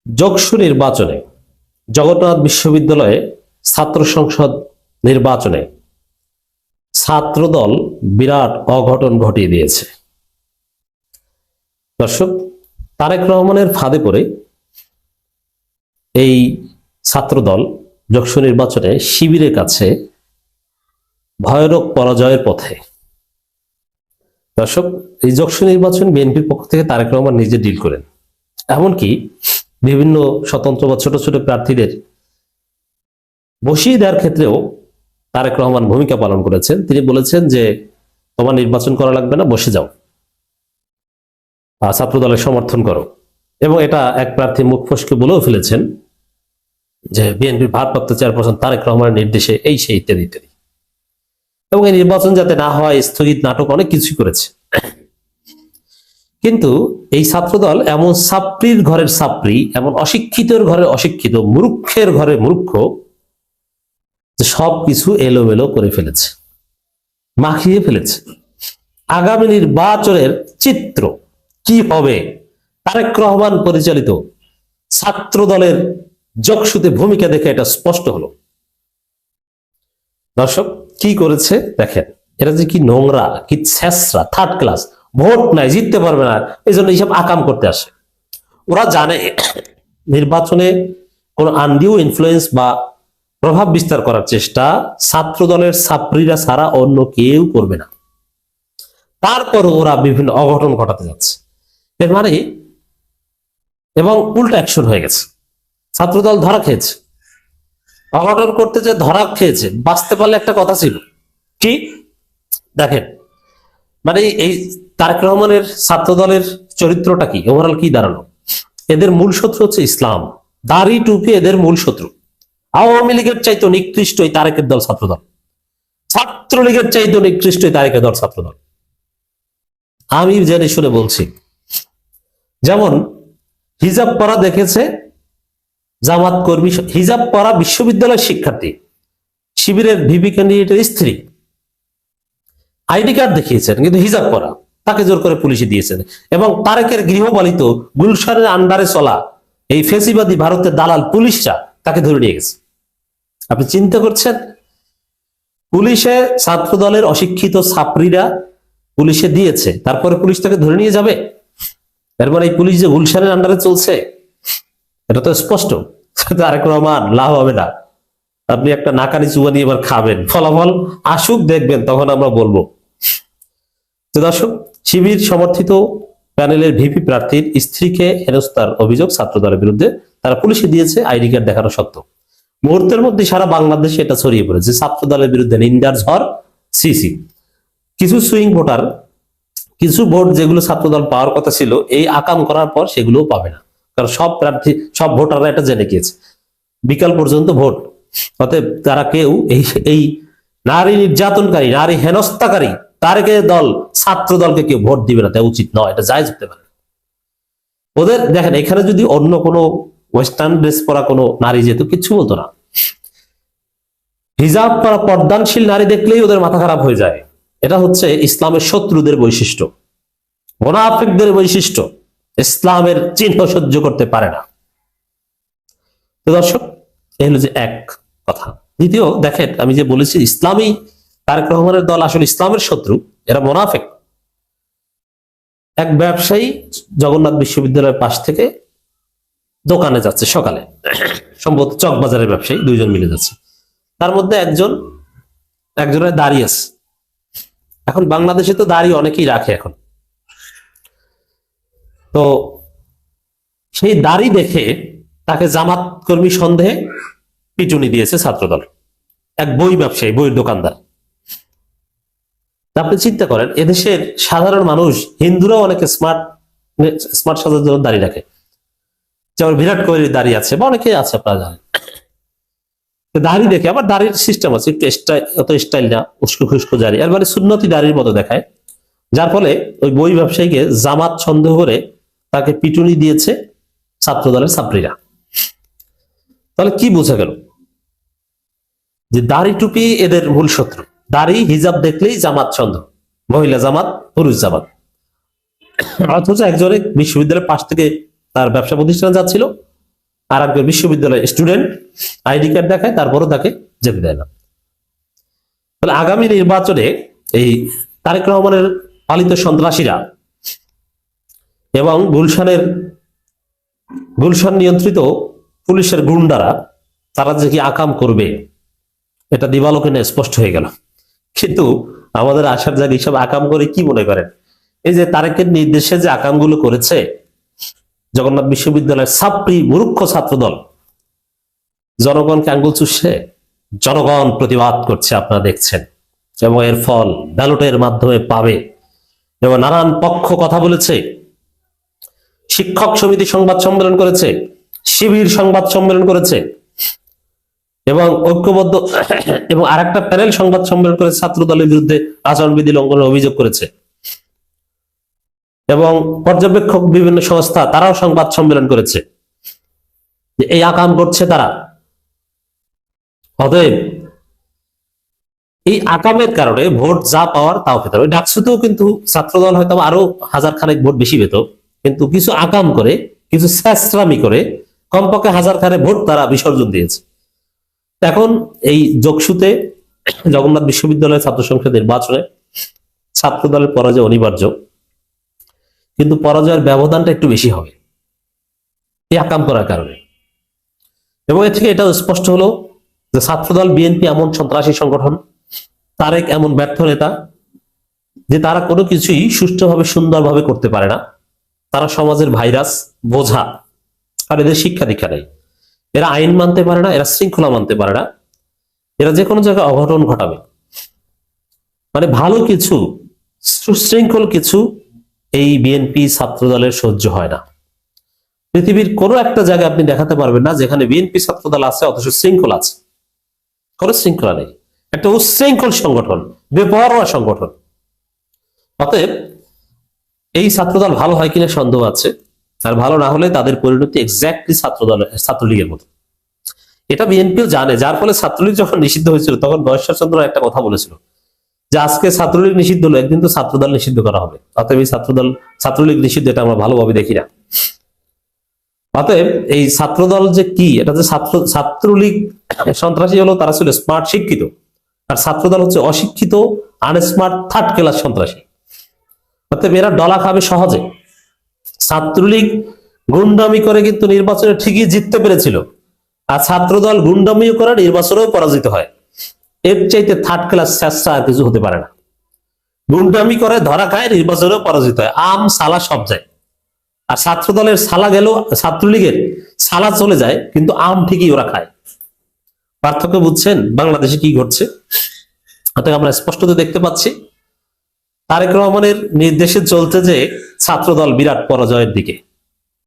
যকসু নির্বাচনে জগন্নাথ বিশ্ববিদ্যালয়ে ছাত্র সংসদ নির্বাচনে ছাত্রদল বিরাট অঘটন ঘটিয়ে দিয়েছে। দর্শক, তারেক রহমানের ফাঁদে পড়ে এই ছাত্রদল যকসু নির্বাচনে শিবিরের কাছে ভয়ানক পরাজয়ের পথে। দর্শক, এই যকসু নির্বাচন বিএনপির পক্ষ থেকে তারেক রহমান নিজে ডিল করেন, এমনকি বিভিন্ন স্বতন্ত্র বা ছোট ছোট প্রার্থীদের বসিয়ে দেওয়ার ক্ষেত্রেও তারেক রহমান ভূমিকা পালন করেছেন। তিনি বলেছেন যে তোমার নির্বাচন করা লাগবে না, বসে যাও, ছাত্র দলের সমর্থন করো। এবং এটা এক প্রার্থী মুখ ফসকে বলেও ফেলেছেন যে বিএনপির ভারপ্রাপ্ত চেয়ারপারসন তারেক রহমানের নির্দেশে এই সেই ইত্যাদি ইত্যাদি। এবং এই নির্বাচন যাতে না হয় স্থগিত নাটক অনেক কিছুই করেছে। কিন্তু এই ছাত্রদল এমন ছাত্রীর ঘরের ছাত্রী, এমন অশিক্ষিতের ঘরের অশিক্ষিত, মূর্খের ঘরে মূর্খ, যে সবকিছু এলোমেলো করে ফেলেছে, মাখিয়ে ফেলেছে। আগামী নির্বাচনের চিত্র কি হবে তারেক রহমান পরিচালিত ছাত্র দলের যকসুতে ভূমিকা দেখে এটা স্পষ্ট হলো। দর্শক, কি করেছে দেখেন, এরা যে কি নোংরা, কি ছেঁচড়া, থার্ড ক্লাস, ভোট নাই, জিততে পারবে না, এই জন্য এইসব আকাম করতে আসে। ওরা জানে নির্বাচনে কোন আনডিউ ইনফ্লুয়েন্স বা প্রভাব বিস্তার করার চেষ্টা ছাত্র দলের ছাত্রীরা ছাড়া অন্য কেউ করবে না। তারপর ওরা বিভিন্ন অঘটন ঘটাতে যাচ্ছে, এর মানে এবং উল্টা অ্যাকশন হয়ে গেছে। ছাত্রদল ধরা খেয়েছে, অঘটন করতে যে ধরা খেয়েছে, বাঁচতে পারলে একটা কথা ছিল কি দেখেন, মানে এই তারেক রহমানের ছাত্র দলের চরিত্রটা কি, ওভারঅল কি দাঁড়ালো। এদের মূল শত্রু হচ্ছে ইসলাম, দাড়ি টুপি এদের মূল শত্রু। আওয়ামী লীগের চাইতো নিকৃষ্ট এই তারেকের দল ছাত্রদল, ছাত্রলীগের চাইতো নিকৃষ্ট এই তারেকের দল ছাত্রদল। আমি জেনে শুনে বলছি, যেমন হিজাব পরা দেখেছে জামাত কর্মী, হিজাব পরা বিশ্ববিদ্যালয়ের শিক্ষার্থী, শিবিরের ভিপি ক্যান্ডিডেটের স্ত্রী আইডি কার্ড দেখিয়েছেন কিন্তু হিজাব পরা, তাকে জোর করে পুলিশে দিয়েছেন। এবং তারেকের গৃহপালিত গুলশানের আন্ডারে চলা এই ফেসিবাদী ভারতের দালাল পুলিশরা তাকে ধরে নিয়ে গেছে। আপনি চিন্তা করছেন, পুলিশে ছাত্র দলের অশিক্ষিত ছাত্রীরা পুলিশে দিয়েছে, তারপরে পুলিশ তাকে ধরে নিয়ে যাবে। এর মানে এই পুলিশ যে গুলশানের আন্ডারে চলছে, এটা তো স্পষ্ট। তারেক রহমান লাভ হবে না, আপনি একটা নাকানি চুবানি এবার খাবেন, ফলাফল আসুক দেখবেন, তখন আমরা বলবো। তো দর্শক, শিবির সমর্থিত প্যানেলের ভিপি প্রার্থীর স্ত্রীকে হেনস্থার অভিযোগ ছাত্র দলের বিরুদ্ধে, তারা পুলিশে দিয়েছে আইডি কার্ড দেখানো সত্ত্বেও। মুহূর্তের মধ্যে সারা বাংলাদেশে এটা ছড়িয়ে পড়েছে, ছাত্র দলের বিরুদ্ধে নিন্দার ঝড়। সিসি কিছু সুইং ভোটার, কিছু ভোট যেগুলো ছাত্রদল পাওয়ার কথা ছিল, এই আকাম করার পর সেগুলোও পাবে না, কারণ সব প্রার্থী, সব ভোটাররা এটা জেনে গিয়েছে বিকাল পর্যন্ত ভোট। অতএব তারা কেউ এই নারী নির্যাতনকারী, নারী হেনস্থাকারী তারেকের দল ছাত্র দলকে কেউ ভোট দিবে না, তা উচিত নয়, এটা জায়েজ হতে পারে। ওদের দেখেন, এখানে যদি অন্য কোনো ওয়েস্টার্ন ড্রেস পরা কোনো নারী যেত, কিছু বলতো না। হিজাব পরা পর্দানশীল নারী দেখলেই ওদের মাথা খারাপ হয়ে যায়। এটা হচ্ছে ইসলামের শত্রুদের বৈশিষ্ট্য, মুনাফিকদের বৈশিষ্ট্য, ইসলামের চিহ্ন সহ্য করতে পারে না। তো দর্শক, এই হলো যে এক কথা। দ্বিতীয়, দেখেন আমি যে বলেছি ইসলামী তারেক রহমানের দল আসলে ইসলামের শত্রু, এরা মুনাফিক। এক ব্যবসায়ী জগন্নাথ বিশ্ববিদ্যালয়ের পাশ থেকে দোকানে যাচ্ছে সকালে, সম্ভবত চকবাজারের ব্যবসায়ী, দুইজন মিলে যাচ্ছে। তার মধ্যে একজনের দাড়ি আছে। এখন বাংলাদেশে তো দাড়ি অনেকেই রাখে এখন, তো সেই দাড়ি দেখে তাকে জামাত কর্মী সন্দেহে পিটুনি দিয়েছে ছাত্রদল, এক বই ব্যবসায়ী, বইয়ের দোকানদার। আপনি চিন্তা করেন, এদেশের সাধারণ মানুষ, হিন্দুরাও অনেকে স্মার্ট সাজার জন্য দাড়ি রাখে, যেমন বিরাট কোহলির দাড়ি আছে বা অনেকে আছে, আপনারা জানেন। দাড়ি দেখে, আবার দাড়ির সিস্টেম আছে, একটু অত স্টাইল না, উস্কো খুস্কো দাড়ি, এর মানে সুন্নতি দাড়ির মতো দেখায়। যার ফলে ওই বই ব্যবসায়ীকে জামাত সন্দেহ করে তাকে পিটুনি দিয়েছে ছাত্র দলের ছাত্রীরা। তাহলে কি বোঝা গেল যে দাড়ি টুপি এদের মূল শত্রু, দাড়ি হিজাব দেখলেই জামাত সন্দেহ, মহিলা জামাত, পুরুষ জামাত। অথচ একজনে বিশ্ববিদ্যালয়ের পাশ থেকে তার ব্যবসা প্রতিষ্ঠানে যাচ্ছিল, আর একজন বিশ্ববিদ্যালয়ের স্টুডেন্ট আইডি কার্ড দেখায়, তারপরও তাকে যেতে দেয় না। তাহলে আগামী নির্বাচনে এই তারেক রহমানের পালিত সন্ত্রাসীরা এবং গুলশান নিয়ন্ত্রিত পুলিশের গুন্ডারা তারা যে কি আকাম করবে এটা দিবালোকে স্পষ্ট হয়ে গেল। কিন্তু আমাদের আশার জায়গায় এইসব আকাম করে কি মনে করেন? এই যে তারেকের নির্দেশে যে আকামগুলো করেছে জগন্নাথ বিশ্ববিদ্যালয়ের ছাত্রী মূর্খ ছাত্রদল, জনগণকে আঙ্গুল চুষে জনগণ প্রতিবাদ করছে, আপনারা দেখছেন, এবং এর ফল ব্যালটের মাধ্যমে পাবে। এবং নানান পক্ষ কথা বলেছে, শিক্ষক সমিতি সংবাদ সম্মেলন করেছে, শিবির সংবাদ সম্মেলন করেছে, এবং ঐক্যবদ্ধ এবং আরেকটা প্যানেল সংবাদ সম্মেলন করে ছাত্র দলের বিরুদ্ধে আচরণবিধি লঙ্ঘনের অভিযোগ করেছে, এবং পর্যবেক্ষক বিভিন্ন সংস্থা তারাও সংবাদ সম্মেলন করেছে যে এই আকাম করছে তারা। অতএব এই আকামের কারণে ভোট যা পাওয়ার তাও পেত। ওই ডাকসুতেও কিন্তু ছাত্রদল হয়তো আরো 1000 খানেক ভোট বেশি পেত, কিন্তু কিছু আকাম করে, কিছু স্যাস্ত্রামি করে কমপক্ষে 1000 খানেক ভোট তারা বিসর্জন দিয়েছে। এখন এই যোগসুতে জগন্নাথ বিশ্ববিদ্যালয়ের ছাত্র সংসদ নির্বাচনে ছাত্র দলের পরাজয় অনিবার্য, কিন্তু পরাজয়ের ব্যবধানটা একটু বেশি হবে এই আকাম করার কারণে। এবং এর থেকে এটাও স্পষ্ট হলো যে ছাত্রদল বিএনপি এমন সন্ত্রাসী সংগঠন, তারেক এমন ব্যর্থ নেতা যে তারা কোনো কিছুই সুষ্ঠুভাবে সুন্দরভাবে করতে পারে না। তারা সমাজের ভাইরাস, বোঝা, আর এদের শিক্ষা দীক্ষা নেই। এরা আইন মানতে পারে না, এরা শৃঙ্খলা মানতে পারে না, এরা যে কোনো জায়গায় অঘটন ঘটাবে। মানে ভালো কিছু, সুশৃঙ্খল কিছু এই বিএনপি ছাত্র দলের সহ্য হয় না। পৃথিবীর কোনো একটা জায়গায় আপনি দেখাতে পারবেন না যেখানে বিএনপি ছাত্র দল আছে অথচ শৃঙ্খলা আছে। কোনো শৃঙ্খলা নেই, একটা উচ্ছৃঙ্খল সংগঠন, বেপরোয়া সংগঠন। অতএব এই ছাত্রদল ভালো হয় কিনা সন্দেহ আছে, আর ভালো না হলে তাদের পরিণতি এক্স্যাক্টলি ছাত্রলীগের মতো। এটা বিএনপিও জানে, যার ফলে ছাত্রলীগ যখন নিষিদ্ধ হয়েছিল তখন বয়স্ক চন্দ্র একটা কথা বলেছিল যে আজকে ছাত্রলীগ নিষিদ্ধ হলো, একদিন তো ছাত্রদল নিষিদ্ধ করা হবে। অতএব এই ছাত্রলীগ নিষিদ্ধ এটা আমরা ভালোভাবে দেখি না। অতএব এই ছাত্রদল যে কি, এটা যে ছাত্রলীগ সন্ত্রাসী হলো তারা ছিল স্মার্ট শিক্ষিত, আর ছাত্রদল হচ্ছে অশিক্ষিত আনস্মার্ট থার্ড ক্লাস সন্ত্রাসী। অতএব এরা ডলা খাবে সহজে। ছাত্রলীগ গুন্ডামি করে কিন্তু নির্বাচনে ঠিকই জিততে পেরেছিল, আর ছাত্রদল গুন্ডামিও করে নির্বাচনেও পরাজিত হয়। এর চাইতে থার্ড ক্লাস চেষ্টা আর কিছু হতে পারে না। গুন্ডামি করে ধরা খায়, নির্বাচনেও পরাজিত হয়, আম সালা সব যায়। আর ছাত্রদলের সালা গেল, ছাত্রলীগের সালা চলে যায়, কিন্তু আম ঠিকই ওরা খায়। পার্থক্য বুঝছেন বাংলাদেশে কি ঘটছে? অতএব আমরা স্পষ্টত দেখতে পাচ্ছি তারেক রহমানের নির্দেশে চলতে যে ছাত্রদল বিরাট পরাজয়ের দিকে।